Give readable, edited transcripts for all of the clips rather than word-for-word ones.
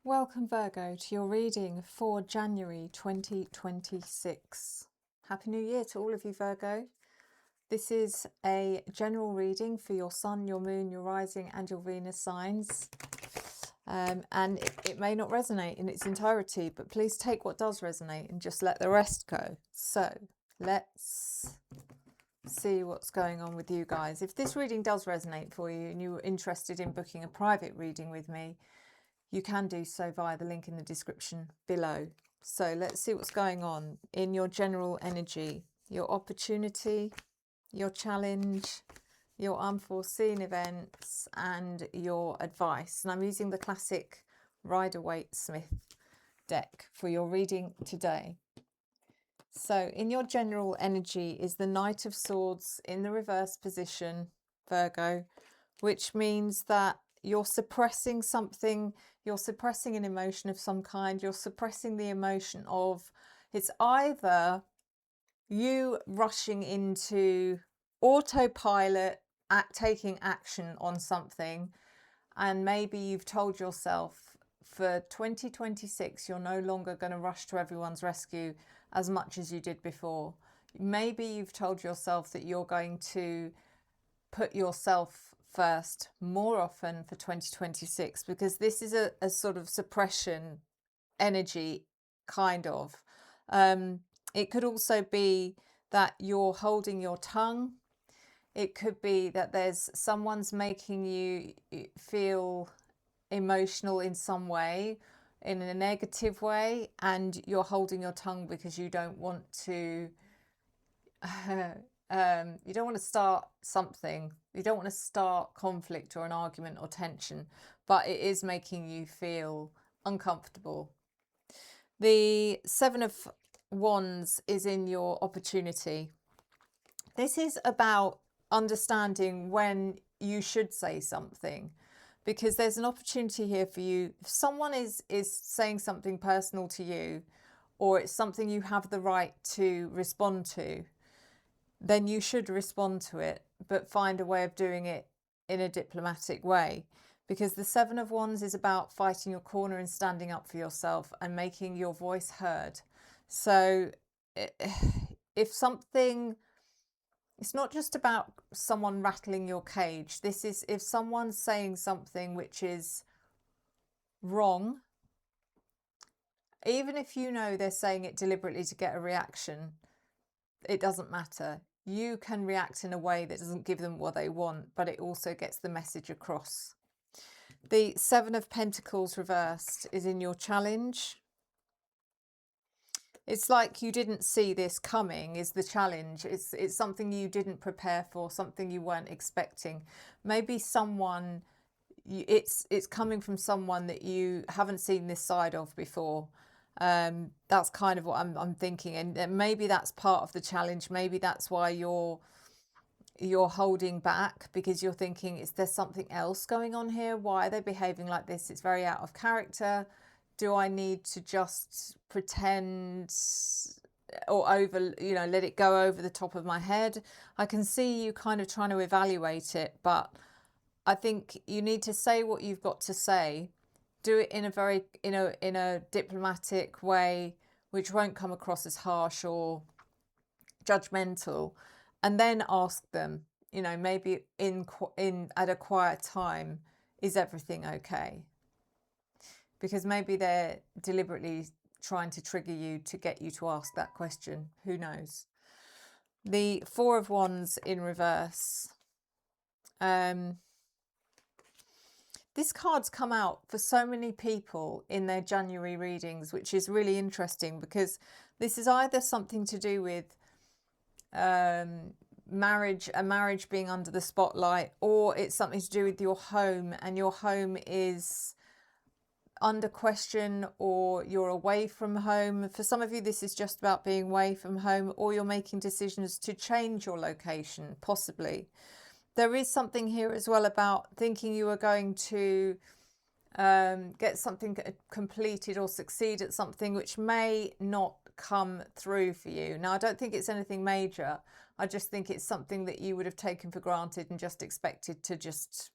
Welcome Virgo to your reading for January 2026. Happy New Year to all of you Virgo. This is a general reading for your Sun, your Moon, your Rising and your Venus signs. And it may not resonate in its entirety, but please take what does resonate and just let the rest go. So let's see what's going on with you guys. If this reading does resonate for you and you're interested in booking a private reading with me, you can do so via the link in the description below. So let's see what's going on in your general energy, your opportunity, your challenge, your unforeseen events, and your advice. And I'm using the classic Ryder Waite Smith deck for your reading today. So in your general energy is the Knight of Swords in the reverse position, Virgo, which means that you're suppressing something, you're suppressing an emotion of some kind, you're suppressing the emotion of, it's either you rushing into autopilot, taking action on something, and maybe you've told yourself for 2026 you're no longer going to rush to everyone's rescue as much as you did before. Maybe you've told yourself that you're going to put yourself first more often for 2026, because this is a sort of suppression energy, kind of. It could also be that you're holding your tongue. It could be that there's someone's making you feel emotional in some way, in a negative way, and you're holding your tongue because you don't want to you don't want to start something, you don't want to start conflict or an argument or tension, but it is making you feel uncomfortable. The Seven of Wands is in your opportunity. This is about understanding when you should say something, because there's an opportunity here for you. If someone is saying something personal to you, or it's something you have the right to respond to, then you should respond to it, but find a way of doing it in a diplomatic way, because the Seven of Wands is about fighting your corner and standing up for yourself and making your voice heard. So if something, it's not just about someone rattling your cage. This is if someone's saying something which is wrong, even if you know they're saying it deliberately to get a reaction, it doesn't matter. You can react in a way that doesn't give them what they want, but it also gets the message across. The Seven of Pentacles reversed is in your challenge. It's like you didn't see this coming is the challenge. It's something you didn't prepare for, something you weren't expecting. Maybe someone, it's coming from someone that you haven't seen this side of before. That's kind of what I'm thinking, and maybe that's part of the challenge. Maybe that's why you're holding back, because you're thinking, is there something else going on here? Why are they behaving like this? It's very out of character. Do I need to just pretend or let it go over the top of my head? I can see you kind of trying to evaluate it, but I think you need to say what you've got to say. Do it in a very in a diplomatic way, which won't come across as harsh or judgmental, and then ask them, maybe in at a quiet time, is everything okay? Because maybe they're deliberately trying to trigger you to get you to ask that question. Who knows? The Four of Wands in reverse. This card's come out for so many people in their January readings, which is really interesting, because this is either something to do with marriage, a marriage being under the spotlight, or it's something to do with your home, and your home is under question, or you're away from home. For some of you, this is just about being away from home, or you're making decisions to change your location, possibly. There is something here as well about thinking you are going to get something completed or succeed at something which may not come through for you. Now, I don't think it's anything major. I just think it's something that you would have taken for granted and just expected to just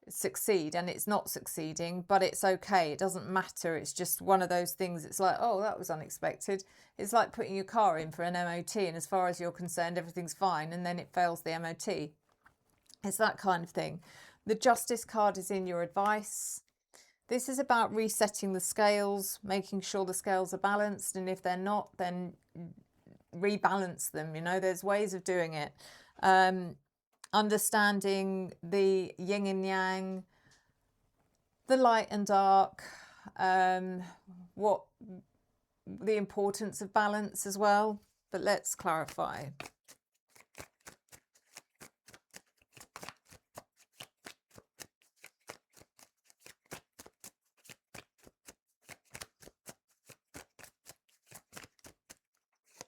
succeed, and it's not succeeding, but it's okay. It doesn't matter. It's just one of those things. It's like, oh, that was unexpected. It's like putting your car in for an MOT, and as far as you're concerned, everything's fine, and then it fails the MOT. It's that kind of thing. The Justice card is in your advice. This is about resetting the scales, making sure the scales are balanced, and if they're not, then rebalance them. You know, there's ways of doing it. Understanding the yin and yang, the light and dark, what the importance of balance as well. But let's clarify.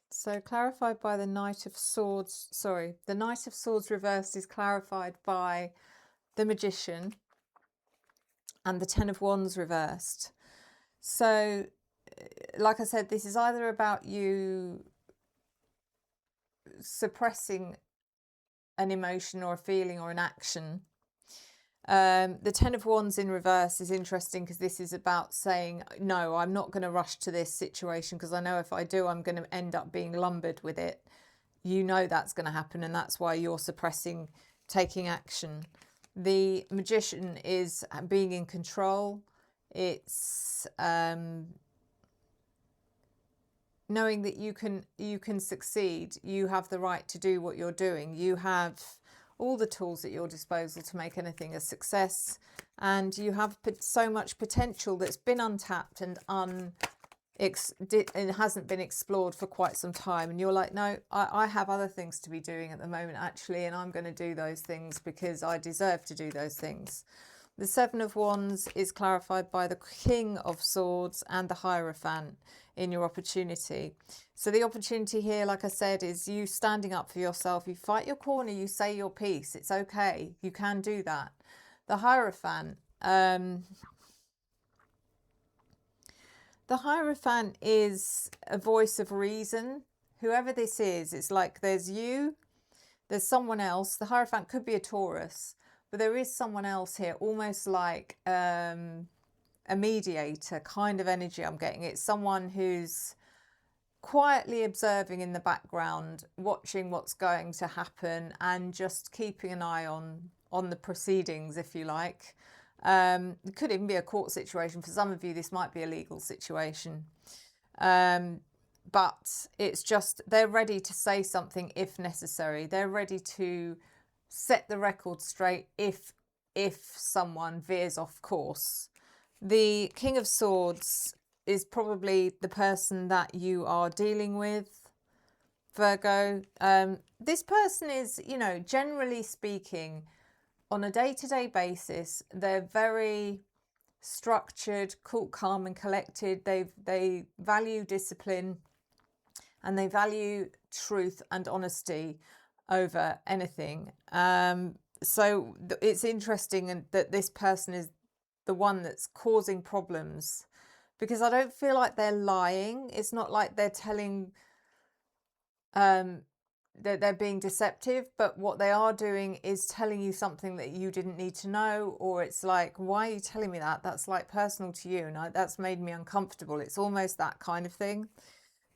So clarified by the Knight of Swords, sorry, the Knight of Swords reversed is clarified by the Magician and the Ten of Wands reversed. So, like I said, this is either about you suppressing an emotion or a feeling or an action. The Ten of Wands in reverse is interesting because this is about saying, no, I'm not going to rush to this situation because I know if I do, I'm going to end up being lumbered with it. You know that's going to happen, and that's why you're suppressing taking action. The Magician is being in control. It's knowing that you can succeed. You have the right to do what you're doing. You have all the tools at your disposal to make anything a success, and you have so much potential that's been untapped and it hasn't been explored for quite some time, and you're like, no, I have other things to be doing at the moment actually, and I'm going to do those things because I deserve to do those things. The Seven of Wands is clarified by the King of Swords and the Hierophant in your opportunity. So the opportunity here, like I said, is you standing up for yourself. You fight your corner, you say your piece. It's okay. You can do that. The Hierophant. The Hierophant is a voice of reason. Whoever this is, it's like there's you, there's someone else. The Hierophant could be a Taurus, but there is someone else here, almost like a mediator kind of energy I'm getting. It's someone who's quietly observing in the background, watching what's going to happen and just keeping an eye on the proceedings, if you like. It could even be a court situation. For some of you, this might be a legal situation. But it's just they're ready to say something if necessary. They're ready to set the record straight if someone veers off course. The King of Swords is probably the person that you are dealing with, Virgo. This person is, you know, generally speaking, on a day-to-day basis, they're very structured, cool, calm and collected. They value discipline and they value truth and honesty over anything. So it's interesting that this person is the one that's causing problems, because I don't feel like they're lying. It's not like they're telling that they're being deceptive, but what they are doing is telling you something that you didn't need to know, or it's like, why are you telling me that? That's like personal to you, and that's made me uncomfortable. It's almost that kind of thing.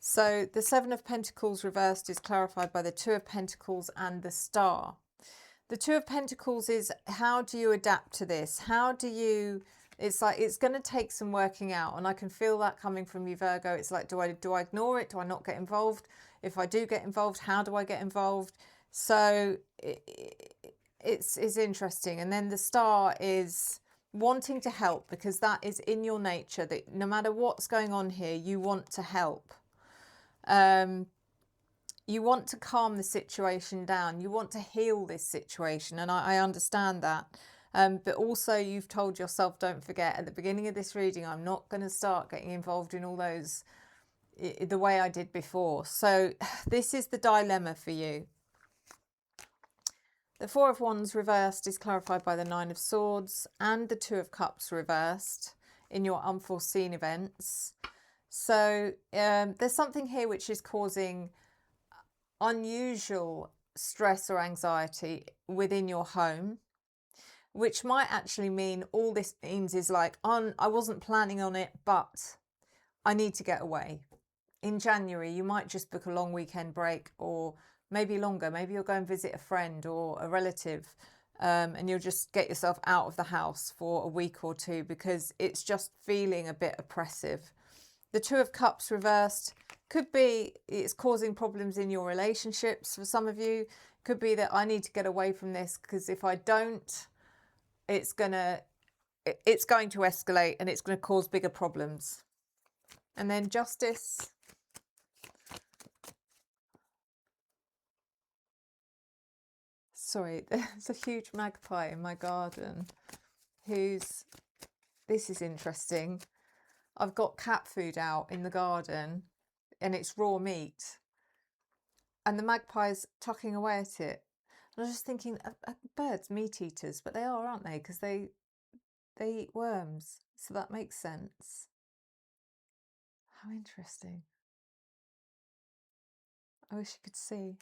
So the Seven of Pentacles reversed is clarified by the Two of Pentacles and the Star. The Two of Pentacles is, how do you adapt to this? How do you, it's like, it's going to take some working out. And I can feel that coming from you, Virgo. It's like, do I ignore it? Do I not get involved? If I do get involved, how do I get involved? So it's interesting. And then the Star is wanting to help, because that is in your nature, that no matter what's going on here, you want to help. You want to calm the situation down. You want to heal this situation. And I understand that. But also you've told yourself, don't forget, at the beginning of this reading, I'm not going to start getting involved in all those the way I did before. So this is the dilemma for you. The Four of Wands reversed is clarified by the Nine of Swords and the Two of Cups reversed in your unforeseen events. So there's something here which is causing unusual stress or anxiety within your home. which might actually mean all this means is like, I wasn't planning on it, but I need to get away. In January, you might just book a long weekend break, or maybe longer. Maybe you'll go and visit a friend or a relative, and you'll just get yourself out of the house for a week or two because it's just feeling a bit oppressive. The Two of Cups reversed could be it's causing problems in your relationships for some of you. Could be that I need to get away from this because if I don't, it's going to escalate and it's going to cause bigger problems. And then Justice. Sorry, there's a huge magpie in my garden this is interesting. I've got cat food out in the garden and it's raw meat. And the magpie's tucking away at it. And I was just thinking, are birds meat eaters? But they are, aren't they? Because they eat worms. So that makes sense. How interesting. I wish you could see.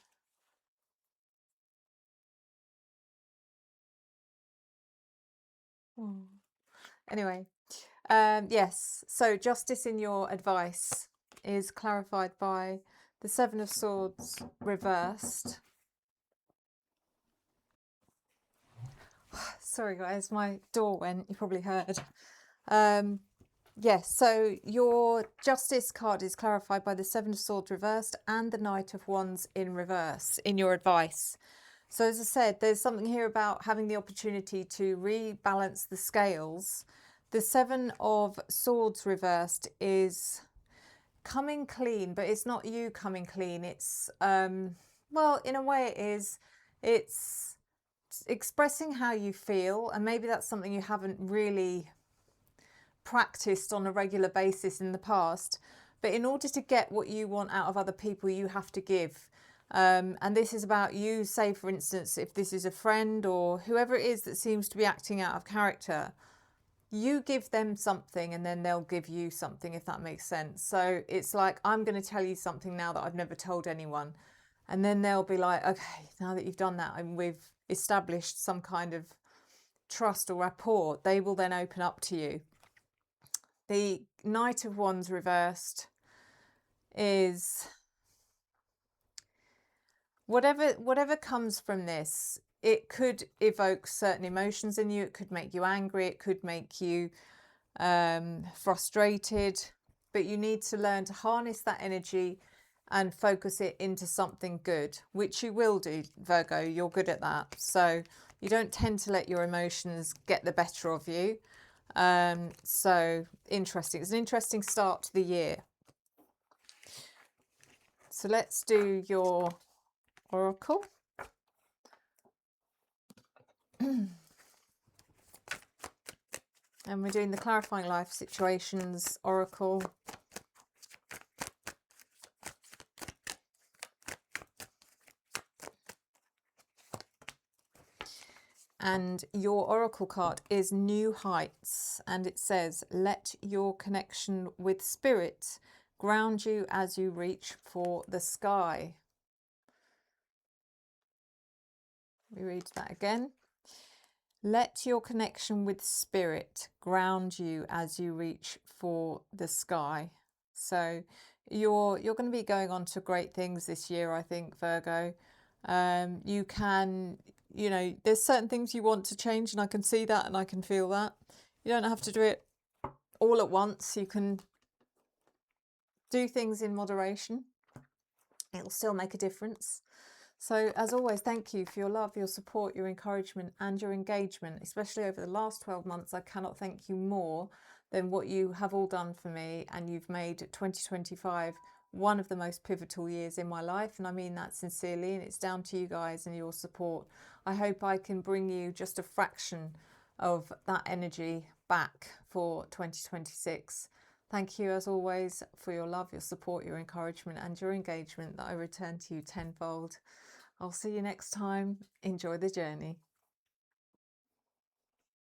Oh. Anyway, yes. So justice in your advice is clarified by the Seven of Swords reversed. Sorry guys, my door went, you probably heard. Yes, so your Justice card is clarified by the Seven of Swords reversed and the Knight of Wands in reverse in your advice. So as I said, there's something here about having the opportunity to rebalance the scales. The Seven of Swords reversed is coming clean, but it's not you coming clean. It's, well, in a way it is. It's expressing how you feel, and maybe that's something you haven't really practiced on a regular basis in the past. But in order to get what you want out of other people, you have to give. And this is about you, say for instance, if this is a friend or whoever it is that seems to be acting out of character, you give them something and then they'll give you something, if that makes sense. So it's like, I'm going to tell you something now that I've never told anyone. And then they'll be like, okay, now that you've done that and we've established some kind of trust or rapport, they will then open up to you. The Knight of Wands reversed is whatever comes from this, it could evoke certain emotions in you. It could make you angry. It could make you frustrated. But you need to learn to harness that energy and focus it into something good, which you will do, Virgo. You're good at that. So you don't tend to let your emotions get the better of you. So interesting. It's an interesting start to the year. So let's do your oracle. And we're doing the Clarifying Life Situations oracle. And your oracle card is New Heights, and it says, let your connection with spirit ground you as you reach for the sky. We read that again. Let your connection with spirit ground you as you reach for the sky. So you're going to be going on to great things this year, I think, Virgo. You can, you know, there's certain things you want to change, and I can see that and I can feel that. You don't have to do it all at once. You can do things in moderation. It'll still make a difference. So as always, thank you for your love, your support, your encouragement and your engagement, especially over the last 12 months. I cannot thank you more than what you have all done for me, and you've made 2025 one of the most pivotal years in my life, and I mean that sincerely, and it's down to you guys and your support. I hope I can bring you just a fraction of that energy back for 2026. Thank you as always for your love, your support, your encouragement and your engagement that I return to you tenfold. I'll see you next time. Enjoy the journey.